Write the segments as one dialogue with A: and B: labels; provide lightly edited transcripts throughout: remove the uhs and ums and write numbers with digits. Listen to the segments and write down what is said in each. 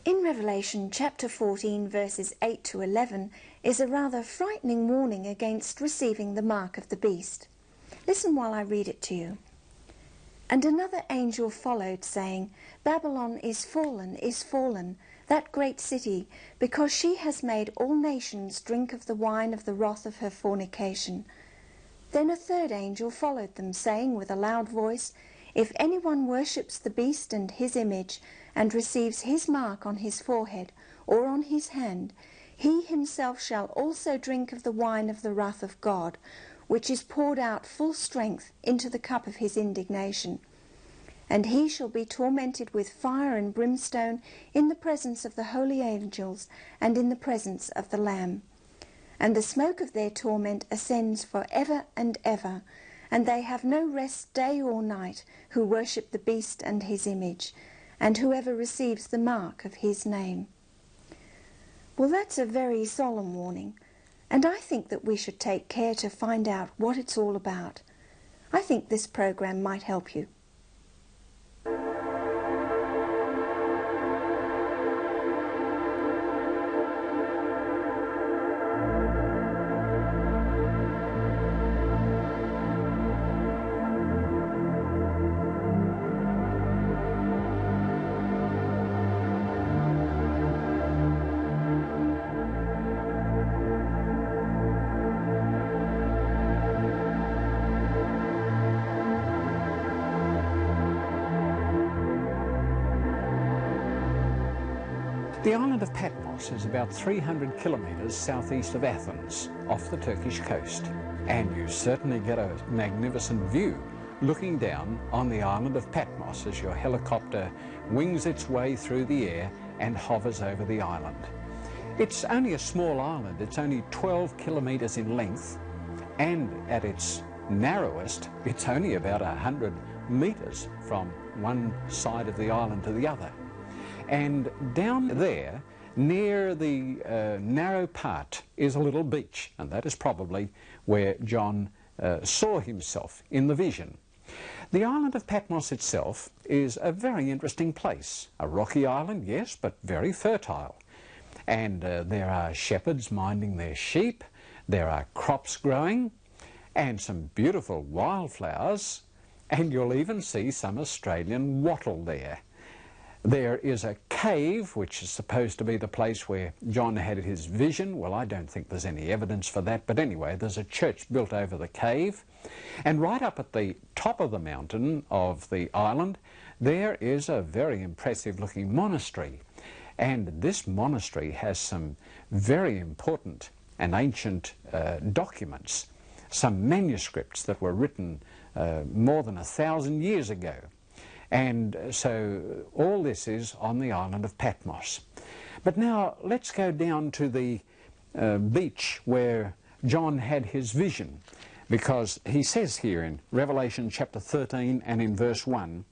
A: In Revelation chapter 14 verses 8 to 11 is a rather frightening warning against receiving the mark of the beast. Listen while I read it to you. And another angel followed, saying, Babylon is fallen, that great city, because she has made all nations drink of the wine of the wrath of her fornication. Then a third angel followed them, saying with a loud voice, If anyone worships the beast and his image, and receives his mark on his forehead or on his hand, he himself shall also drink of the wine of the wrath of God, which is poured out full strength into the cup of his indignation. And he shall be tormented with fire and brimstone in the presence of the holy angels and in the presence of the Lamb. And the smoke of their torment ascends for ever and ever, and they have no rest day or night who worship the beast and his image, and whoever receives the mark of his name. Well, that's a very solemn warning, and I think that we should take care to find out what it's all about. I think this program might help you.
B: The island of Patmos is about 300 kilometres southeast of Athens, off the Turkish coast. And you certainly get a magnificent view looking down on the island of Patmos as your helicopter wings its way through the air and hovers over the island. It's only a small island. It's only 12 kilometres in length, and at its narrowest, it's only about 100 metres from one side of the island to the other. And down there, near the narrow part, is a little beach, and that is probably where John saw himself in the vision. The island of Patmos itself is a very interesting place. A rocky island, yes, but very fertile. And there are shepherds minding their sheep, there are crops growing, and some beautiful wildflowers, and you'll even see some Australian wattle there. There is a cave, which is supposed to be the place where John had his vision. Well, I don't think there's any evidence for that, but anyway, there's a church built over the cave. And right up at the top of the mountain of the island, there is a very impressive-looking monastery. And this monastery has some very important and ancient documents, some manuscripts that were written more than 1,000 years ago. And so all this is on the island of Patmos. But now let's go down to the beach where John had his vision, because he says here in Revelation chapter 13 and in verse 1,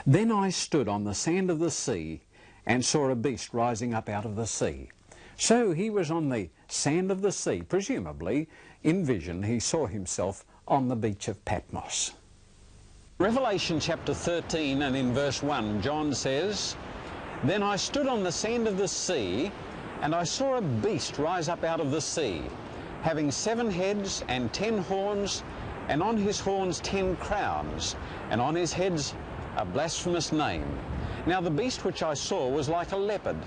B: Then I stood on the sand of the sea and saw a beast rising up out of the sea. So he was on the sand of the sea. Presumably, in vision, he saw himself on the beach of Patmos. Revelation chapter 13 and in verse 1, John says, Then I stood on the sand of the sea, and I saw a beast rise up out of the sea, having 7 heads and 10 horns, and on his horns 10 crowns, and on his heads a blasphemous name. Now the beast which I saw was like a leopard.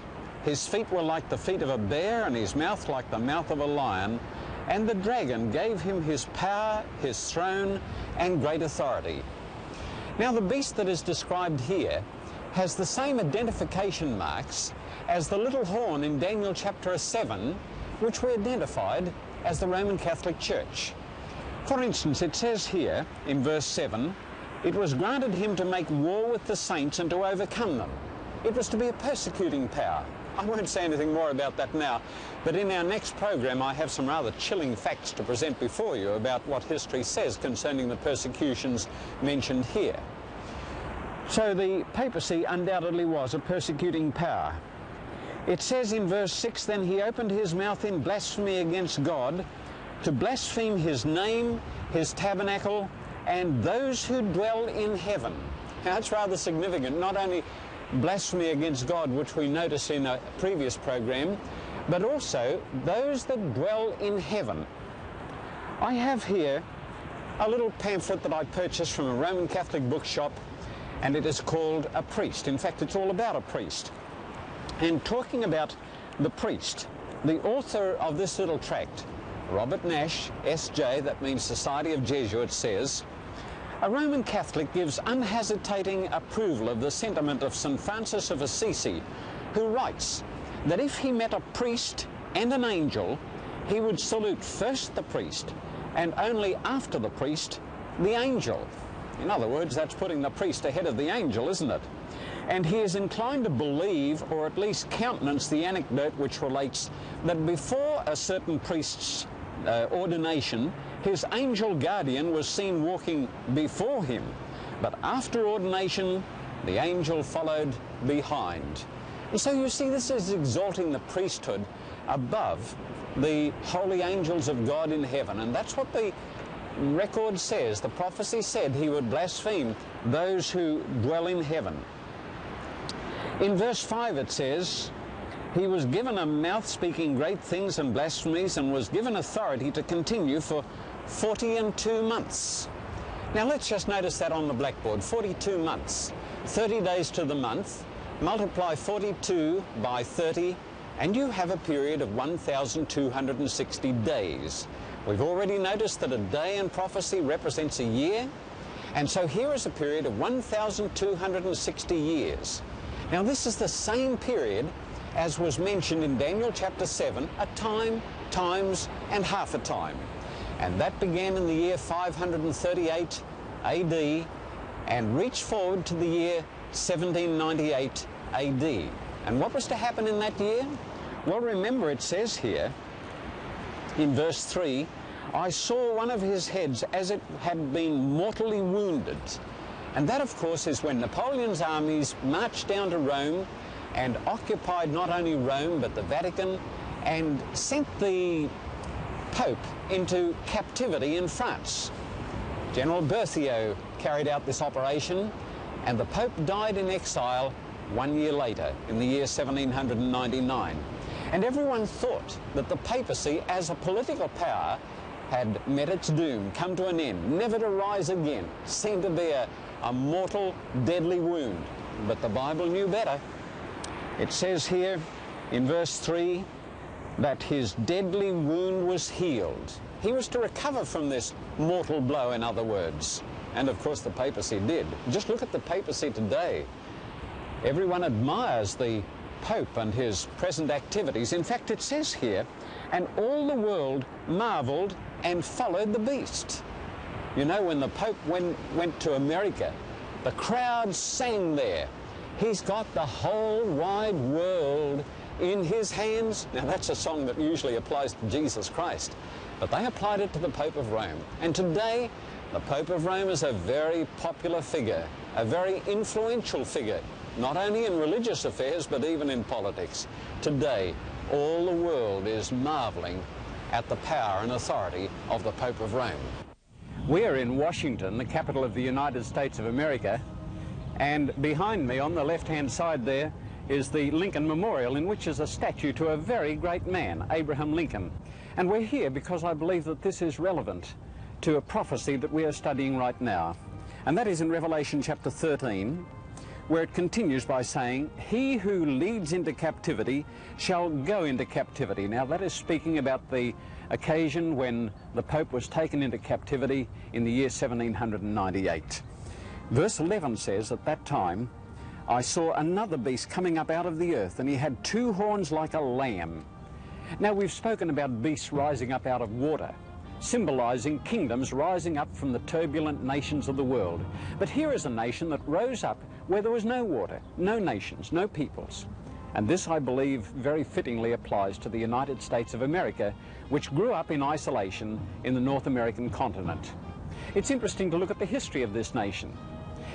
B: His feet were like the feet of a bear, and his mouth like the mouth of a lion. And the dragon gave him his power, his throne, and great authority. Now the beast that is described here has the same identification marks as the little horn in Daniel chapter 7, which we identified as the Roman Catholic Church. For instance, it says here in verse 7, It was granted him to make war with the saints and to overcome them. It was to be a persecuting power. I won't say anything more about that now, but in our next program I have some rather chilling facts to present before you about what history says concerning the persecutions mentioned here. So the papacy undoubtedly was a persecuting power. It says in verse 6, Then he opened his mouth in blasphemy against God, to blaspheme his name, his tabernacle, and those who dwell in heaven. Now that's rather significant. Not only blasphemy against God, which we noticed in a previous program, but also those that dwell in heaven. I have here a little pamphlet that I purchased from a Roman Catholic bookshop, and it is called A Priest. In fact, it's all about a priest. And talking about the priest, the author of this little tract, Robert Nash, S.J., that means Society of Jesuits, says, a Roman Catholic gives unhesitating approval of the sentiment of St. Francis of Assisi, who writes that if he met a priest and an angel, he would salute first the priest and only after the priest the angel. In other words, that's putting the priest ahead of the angel, isn't it? And he is inclined to believe, or at least countenance, the anecdote which relates that before a certain priest's ordination, his angel guardian was seen walking before him, but after ordination, the angel followed behind. And so you see, this is exalting the priesthood above the holy angels of God in heaven, and that's what the record says. The prophecy said he would blaspheme those who dwell in heaven. In verse 5 it says, he was given a mouth speaking great things and blasphemies, and was given authority to continue for 42 months. Now let's just notice that on the blackboard, 42 months. 30 days to the month, multiply 42 by 30, and you have a period of 1,260 days. We've already noticed that a day in prophecy represents a year, and so here is a period of 1,260 years. Now this is the same period as was mentioned in Daniel chapter 7, a time, times, and half a time. And that began in the year 538 AD and reached forward to the year 1798 AD. And what was to happen in that year? Well, remember it says here in verse 3, I saw one of his heads as it had been mortally wounded. And that, of course, is when Napoleon's armies marched down to Rome and occupied not only Rome but the Vatican, and sent the Pope into captivity in France. General Berthier carried out this operation, and the Pope died in exile 1 year later, in the year 1799. And everyone thought that the papacy, as a political power, had met its doom, come to an end, never to rise again. Seemed to be a mortal, deadly wound. But the Bible knew better. It says here in verse 3 that his deadly wound was healed. He was to recover from this mortal blow, in other words. And of course the papacy did. Just look at the papacy today. Everyone admires the Pope and his present activities. In fact, it says here, and all the world marveled and followed the beast. You know, when the Pope went to America, the crowd sang there. He's got the whole wide world in his hands. Now that's a song that usually applies to Jesus Christ, but they applied it to the Pope of Rome. And today, the Pope of Rome is a very popular figure, a very influential figure, not only in religious affairs, but even in politics. Today, all the world is marveling at the power and authority of the Pope of Rome. We're in Washington, the capital of the United States of America, and behind me on the left-hand side there is the Lincoln Memorial, in which is a statue to a very great man, Abraham Lincoln. And we're here because I believe that this is relevant to a prophecy that we are studying right now. And that is in Revelation chapter 13, where it continues by saying, he who leads into captivity shall go into captivity. Now that is speaking about the occasion when the Pope was taken into captivity in the year 1798. Verse 11 says, at that time, I saw another beast coming up out of the earth, and he had two horns like a lamb. Now we've spoken about beasts rising up out of water, symbolizing kingdoms rising up from the turbulent nations of the world. But here is a nation that rose up where there was no water, no nations, no peoples. And this, I believe, very fittingly applies to the United States of America, which grew up in isolation in the North American continent. It's interesting to look at the history of this nation.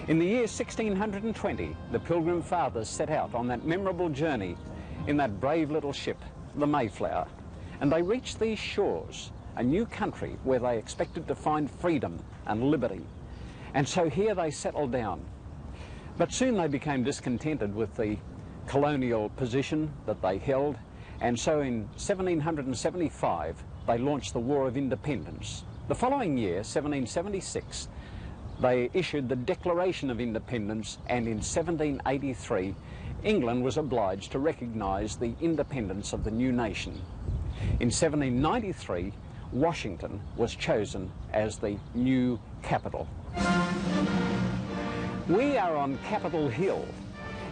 B: In the year 1620, the Pilgrim Fathers set out on that memorable journey in that brave little ship, the Mayflower, and they reached these shores, a new country where they expected to find freedom and liberty. And so here they settled down. But soon they became discontented with the colonial position that they held, and so in 1775 they launched the War of Independence. The following year, 1776, they issued the Declaration of Independence, and in 1783 England was obliged to recognise the independence of the new nation. In 1793, Washington was chosen as the new capital. We are on Capitol Hill,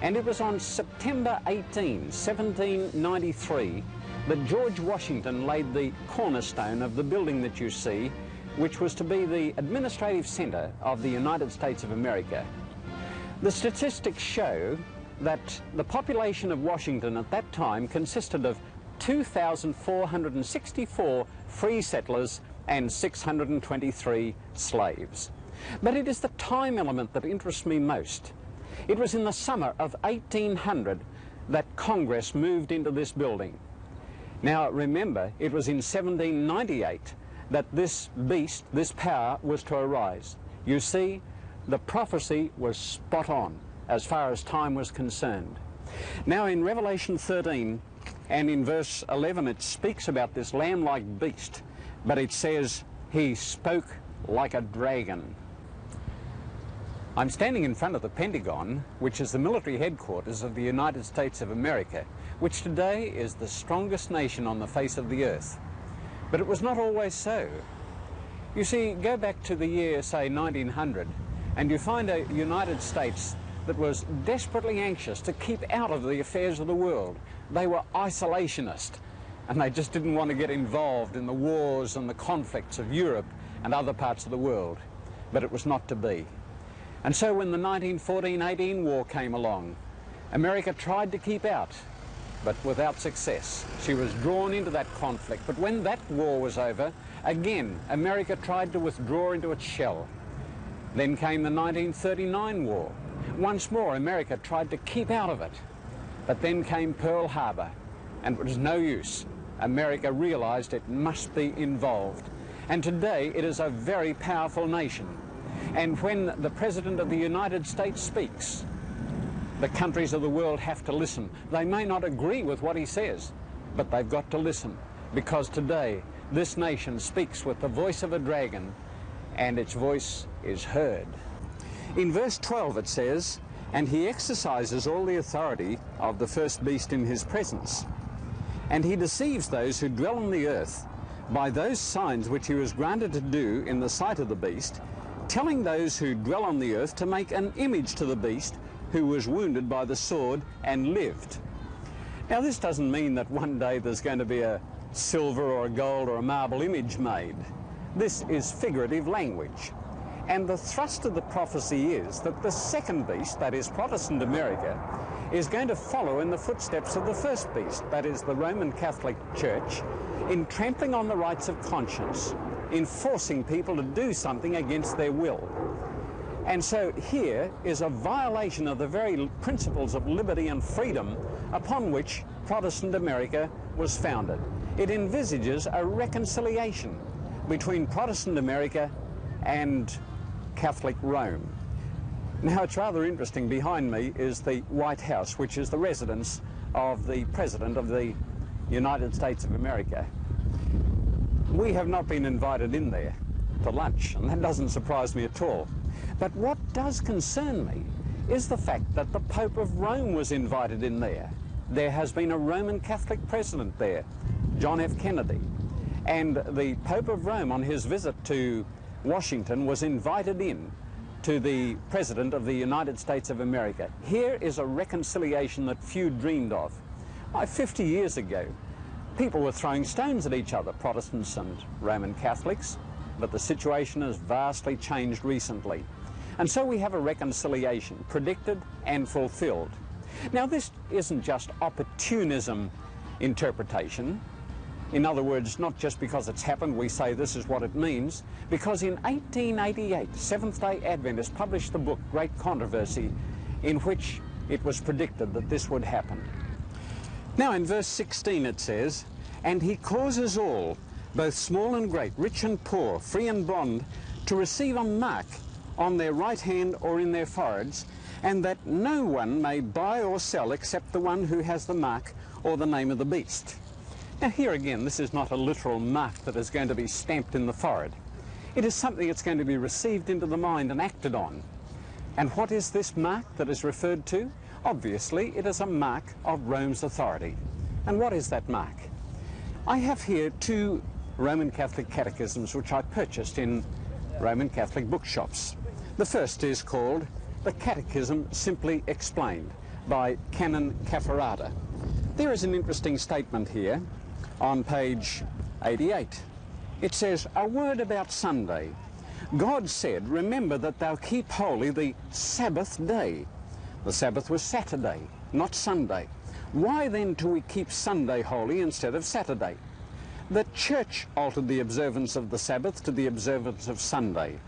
B: and it was on September 18, 1793, that George Washington laid the cornerstone of the building that you see, which was to be the administrative centre of the United States of America. The statistics show that the population of Washington at that time consisted of 2,464 free settlers and 623 slaves. But it is the time element that interests me most. It was in the summer of 1800 that Congress moved into this building. Now remember, it was in 1798 that this beast, this power, was to arise. You see, the prophecy was spot on as far as time was concerned. Now in Revelation 13 and in verse 11 it speaks about this lamb-like beast, but it says, he spoke like a dragon. I'm standing in front of the Pentagon, which is the military headquarters of the United States of America, which today is the strongest nation on the face of the earth. But it was not always so. You see, go back to the year, say, 1900, and you find a United States that was desperately anxious to keep out of the affairs of the world. They were isolationist, and they just didn't want to get involved in the wars and the conflicts of Europe and other parts of the world. But it was not to be. And so when the 1914-18 war came along, America tried to keep out, but without success. She was drawn into that conflict. But when that war was over, again, America tried to withdraw into its shell. Then came the 1939 war. Once more, America tried to keep out of it. But then came Pearl Harbor, and it was no use. America realized it must be involved. And today, it is a very powerful nation. And when the President of the United States speaks, the countries of the world have to listen. They may not agree with what he says, but they've got to listen, because today this nation speaks with the voice of a dragon, and its voice is heard. In verse 12 it says, and he exercises all the authority of the first beast in his presence, and he deceives those who dwell on the earth by those signs which he was granted to do in the sight of the beast, telling those who dwell on the earth to make an image to the beast who was wounded by the sword and lived. Now this doesn't mean that one day there's going to be a silver or a gold or a marble image made. This is figurative language. And the thrust of the prophecy is that the second beast, that is Protestant America, is going to follow in the footsteps of the first beast, that is the Roman Catholic Church, in trampling on the rights of conscience, in forcing people to do something against their will. And so here is a violation of the very principles of liberty and freedom upon which Protestant America was founded. It envisages a reconciliation between Protestant America and Catholic Rome. Now it's rather interesting, behind me is the White House, which is the residence of the President of the United States of America. We have not been invited in there to lunch, and that doesn't surprise me at all. But what does concern me is the fact that the Pope of Rome was invited in there. There has been a Roman Catholic president there, John F. Kennedy, and the Pope of Rome on his visit to Washington was invited in to the President of the United States of America. Here is a reconciliation that few dreamed of. 50 years ago, people were throwing stones at each other, Protestants and Roman Catholics, but the situation has vastly changed recently. And so we have a reconciliation, predicted and fulfilled. Now this isn't just opportunism interpretation. In other words, not just because it's happened we say this is what it means, because in 1888, Seventh-day Adventists published the book Great Controversy, in which it was predicted that this would happen. Now in verse 16 it says, and he causes all, both small and great, rich and poor, free and bond, to receive a mark on their right hand or in their foreheads, and that no one may buy or sell except the one who has the mark or the name of the beast. Now here again, this is not a literal mark that is going to be stamped in the forehead. It is something that's going to be received into the mind and acted on. And what is this mark that is referred to? Obviously, it is a mark of Rome's authority. And what is that mark? I have here two Roman Catholic catechisms which I purchased in Roman Catholic bookshops. The first is called The Catechism Simply Explained by Canon Caffarata. There is an interesting statement here on page 88. It says, "A word about Sunday. God said, remember that thou keep holy the Sabbath day." The Sabbath was Saturday, not Sunday. Why then do we keep Sunday holy instead of Saturday? The Church altered the observance of the Sabbath to the observance of Sunday.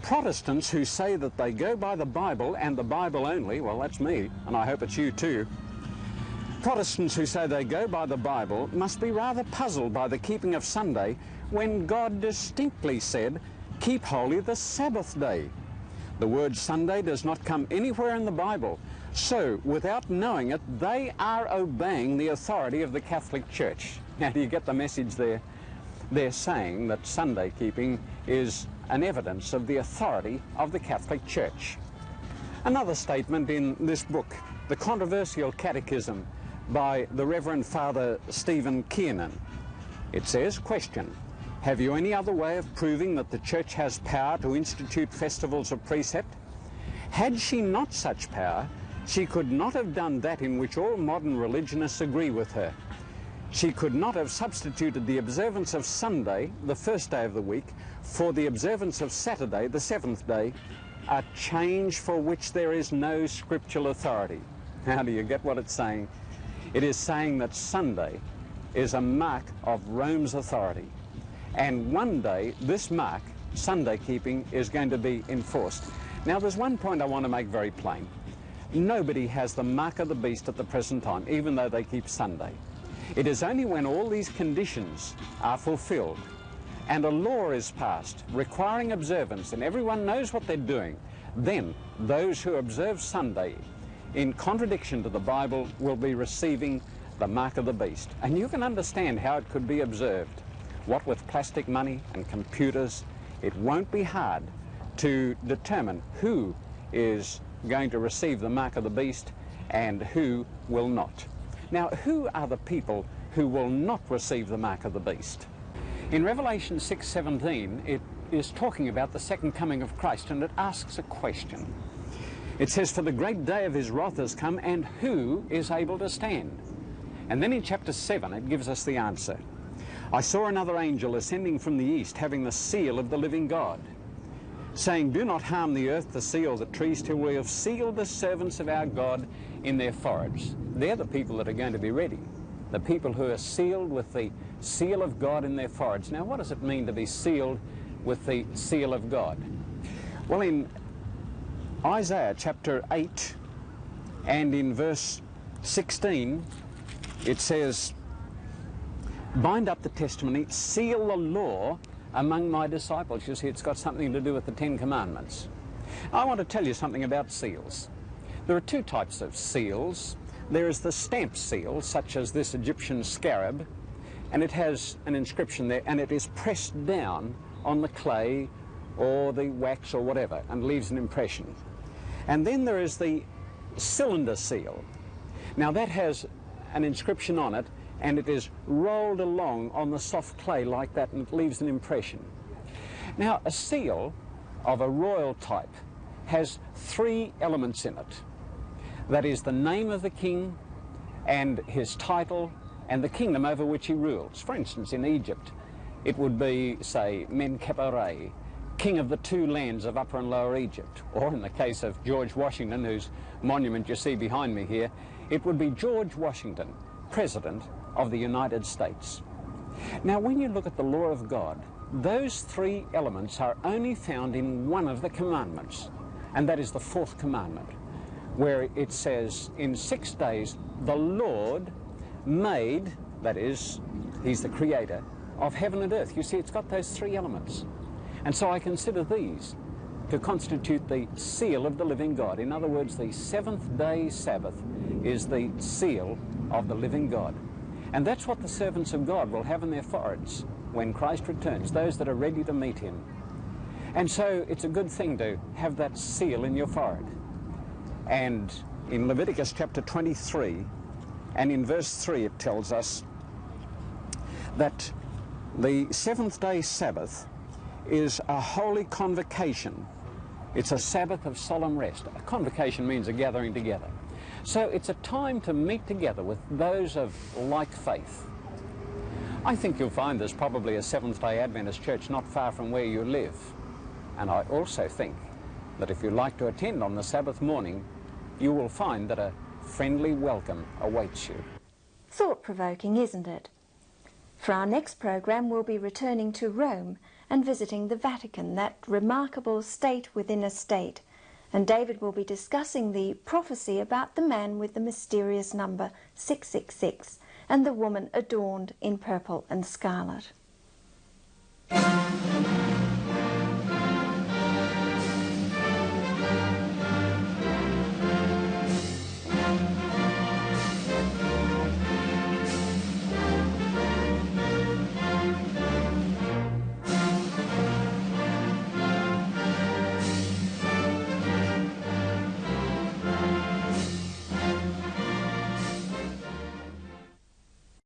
B: Protestants who say that they go by the Bible and the Bible only, well, that's me, and I hope it's you too. Protestants who say they go by the Bible must be rather puzzled by the keeping of Sunday when God distinctly said, keep holy the Sabbath day. The word Sunday does not come anywhere in the Bible, so without knowing it, they are obeying the authority of the Catholic Church. Now, do you get the message there? They're saying that Sunday keeping is an evidence of the authority of the Catholic Church. Another statement in this book, The Controversial Catechism by the Reverend Father Stephen Kiernan. It says, question, have you any other way of proving that the Church has power to institute festivals of precept? Had she not such power, she could not have done that in which all modern religionists agree with her. She could not have substituted the observance of Sunday, the first day of the week, for the observance of Saturday, the seventh day, a change for which there is no scriptural authority. How do you get what it's saying? It is saying that Sunday is a mark of Rome's authority. And one day, this mark, Sunday keeping, is going to be enforced. Now, there's one point I want to make very plain. Nobody has the mark of the beast at the present time, even though they keep Sunday. It is only when all these conditions are fulfilled and a law is passed requiring observance and everyone knows what they're doing, then those who observe Sunday in contradiction to the Bible will be receiving the mark of the beast. And you can understand how it could be observed. What with plastic money and computers, it won't be hard to determine who is going to receive the mark of the beast and who will not. Now, who are the people who will not receive the mark of the beast? In Revelation 6:17, it is talking about the second coming of Christ, and it asks a question. It says, for the great day of his wrath has come, and who is able to stand? And then in chapter 7, it gives us the answer. I saw another angel ascending from the east, having the seal of the living God, saying, do not harm the earth, the sea, or the trees, till we have sealed the servants of our God in their foreheads. They're the people that are going to be ready. The people who are sealed with the seal of God in their foreheads. Now, what does it mean to be sealed with the seal of God? Well, in Isaiah chapter 8 and in verse 16, it says, bind up the testimony, seal the law among my disciples. You see, it's got something to do with the Ten Commandments. I want to tell you something about seals. There are two types of seals. There is the stamp seal, such as this Egyptian scarab, and it has an inscription there, and it is pressed down on the clay or the wax or whatever, and leaves an impression. And then there is the cylinder seal. Now that has an inscription on it, and it is rolled along on the soft clay like that, and it leaves an impression. Now, a seal of a royal type has three elements in it. That is the name of the king and his title and the kingdom over which he rules. For instance, in Egypt, it would be, say, Menkaperre, king of the two lands of Upper and Lower Egypt. Or in the case of George Washington, whose monument you see behind me here, it would be George Washington, President of the United States. Now, when you look at the law of God, those three elements are only found in one of the commandments, and that is the fourth commandment, where it says, in 6 days the Lord made, that is, he's the creator, of heaven and earth. You see, it's got those three elements. And so I consider these to constitute the seal of the living God. In other words, the seventh-day Sabbath is the seal of the living God. And that's what the servants of God will have in their foreheads when Christ returns, those that are ready to meet him. And so it's a good thing to have that seal in your forehead. And in Leviticus chapter 23, and in verse 3, it tells us that the seventh-day Sabbath is a holy convocation. It's a Sabbath of solemn rest. A convocation means a gathering together. So it's a time to meet together with those of like faith. I think you'll find there's probably a Seventh-day Adventist church not far from where you live. And I also think that if you like to attend on the Sabbath morning, you will find that a friendly welcome awaits you.
A: Thought-provoking, isn't it? For our next program, we'll be returning to Rome and visiting the Vatican, that remarkable state within a state. And David will be discussing the prophecy about the man with the mysterious number 666 and the woman adorned in purple and scarlet.